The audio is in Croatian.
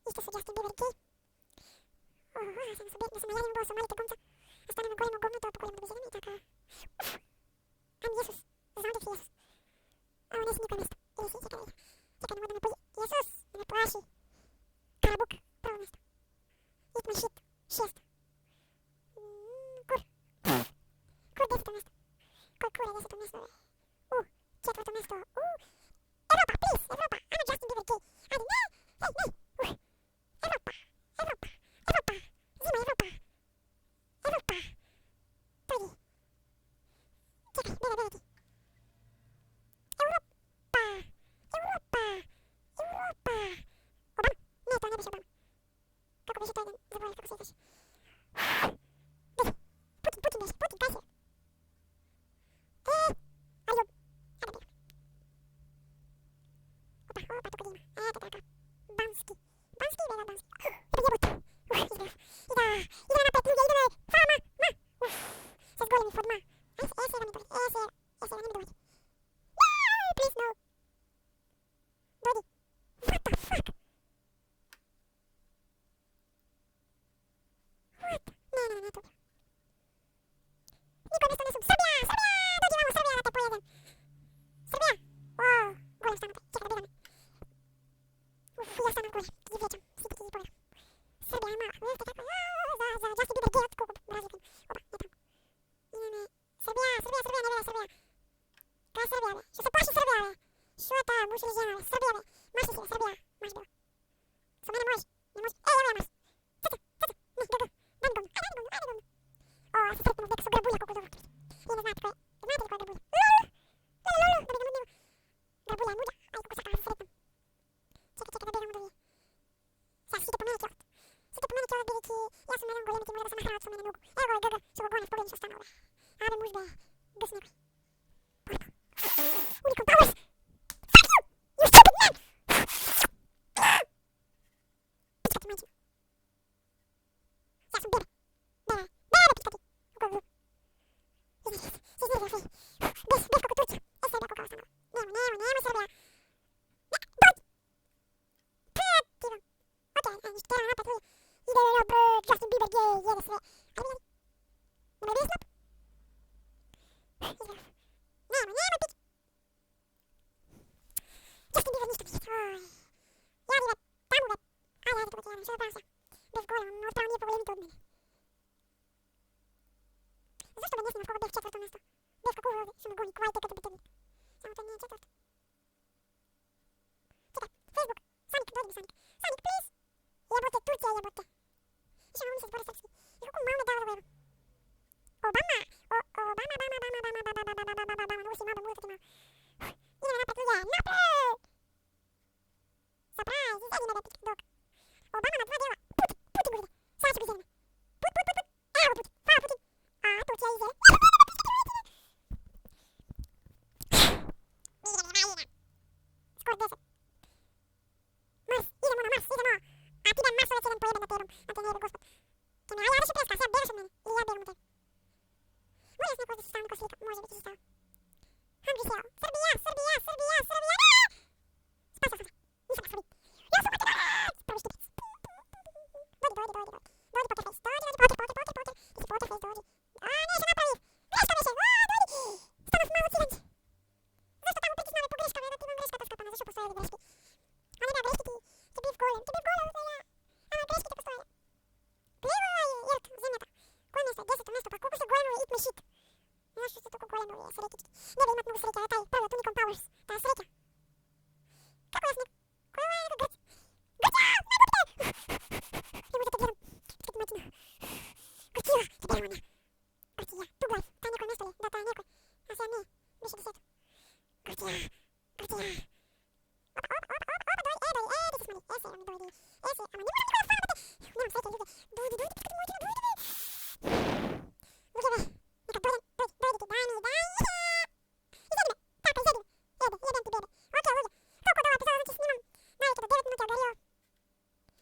isto su Justin Bieber i Kay. Sam su bitne, sam na jednom bosu, molite gumca. A stane na golemo govno, to pokoljemo do bizirani i taka. Am Jesus, znam da ti Jesus. A ovo nisi niko mjesto. Ili si, čekaj da ih. Čekaj, nemoj da me poji. Jesus, da me plaši. Karabuk, prvo mjesto. Eat my shit, 6. Kur. Kur 10. mjesto. Kur je 10. mjesto. 4. mjesto. Evropa, please, Evropa. Ajmo Justin Bieber Kay. Ajde, ne, hej, ne. Evropa, Evropa, Evropa. Zima Evropa. Evropa. Pojdi. Čekaj, bebe ti. Europa, Europa, Europa. Obama? Ne, to ne biše Obama. Kako biše to jedan? Zaboravim kako se izdaš. Vidi, Putin biše, Putin, kaj se? Ali jo. Ajde bilo. Opa, tu kod ima. Eto taka. Banski. Banski, vela Banski. Jebut. Izgleda. Ide napet, ljudi, ide napet. Fala, ma. Sad gole mi fod, ma. Ese vam ne dođe. Ese vam ne dođe. Please no. Dođi. What the fuck? What? Ne, to. Niko mjesto ne su. Srbija! Dođi vamo, Srbija, da te pojedem. Srbija! Wow, golem stanu te. Čekaj da bira me. Ja stanem gore. Ti vjećam. Svi ti pogledam. Srbija je mala. Vidite kako je. Za Justin Bieber gay od koliko razlikan. Oba, je tamo. Ide me. Srbija, ne vele Srbija. Kaj Srbija, be? Što se plaši Srbija, be? Što je ta muž ili žena, be? Srbija, be? Maš li si, be? Srbija. Maš bilo. Sa mene može. Ne može. Evo ja mas. Caca. Ne, gaga. Ajde gom. O, a se sretnemo gdje su grabulja koliko dobro. Vi ne znate ko je. Znate li ko je grabulja? Lolo. Da bi ga mudnemo. Grabulja je muda. Ajde kako saka se sretnem. Čekaj da biramo da vi. Sad, site po mene kjovat. Biriki. Ja sam na jednom golemi ti mora da sam nahrao od mene nogu. Evo ga je gaga. Što ga gonem pogledam što stane ovdje. Abe muž be. Gus nekoj. Portal. Unicorn powers! Fuck you! You stupid man! Pička ti majčina. Ja sam bebe. Bebe pička ti. Ugo. Izmiri ga fej. Bez kako Turcija. Srbija koliko ostanala. Nemo Srbija. Dođi! Prativo. Okej, ništa tjela napad ljudi. Ide dobro, Justin Bieber gay, jede sve. Ajde vidjeli. Nemoj bio snap. Izgleda. Nemo pić. Justin Bieber ništa pić. Ja bi be, tamo be. Ajde to potjeram, što da pravim se. Bez golema, otpravo nije pogolemito od mene. Zašto be ne snimam koga beh 4. mjesto? Beh kako ovdje, što me goni, kvajte kada bi tebi. Samo to nije 4. Čekaj, Facebook, Sonic, dođi mi Sonic. Sonic, please. Jebote, Turcija jebote. Više malo mi se zbore srpski. I kako malo me dao da gledam. Obama. Mogu si malo muzati malo. Ideme napred ljudi, napred! Surprise, izađi me be pička dog. Obama na 2 djela. Putin bude. Sada ću bizirime. Put. Evo Putin, hvala Putin. A, Turcija izjere. Skor 10. Mars, idemo. A ti ben Marsovec jedan pojebe na terom. A te ne jebe gospod. Te me, a ja više pljeskaš, ja beruš od mene. Ili ja berum od tebe. Može s neko da si stao neko slika. Može biti si stao. Hungry Hill. Srbija. Spasao sam se. Nisam nas ubiti. Ja sam Matinac! Prvi štipic. Dođi. Dođi poker face. Dođi. Ti si poker face, dođi. A, neće napravi. Greška više. Dođi. Stanov malo ciranci. Zašto tamo pritisnove po greškama? Da ti imam greška to skapana. Zašto postoje ovdje greški? A ne da, greški ti. Ti biv golem, ja. A, greški ti postoje. Plijevo jelt, zemljata. Koje mjesto je? 10. mjesto, pa koliko su golemovi eat my shit? Zašto su toliko golemovi, srećički? Ne bi imat mnogo sreća, taj prvo Unicorn Powers. Ta sreća. Kako ja sam neko? Ko je neko Grc? Grcija! Ne možete gledam. Čekaj ti majčina. Grcija! Ti beremo ona. Grcija. Tugoj. Taj neko mjesto je. Da, taj neko. A sad nije. Više 10. Grcija. Opa, doj, ti se smani. Ese, on dojdi. Ese, ama ne moram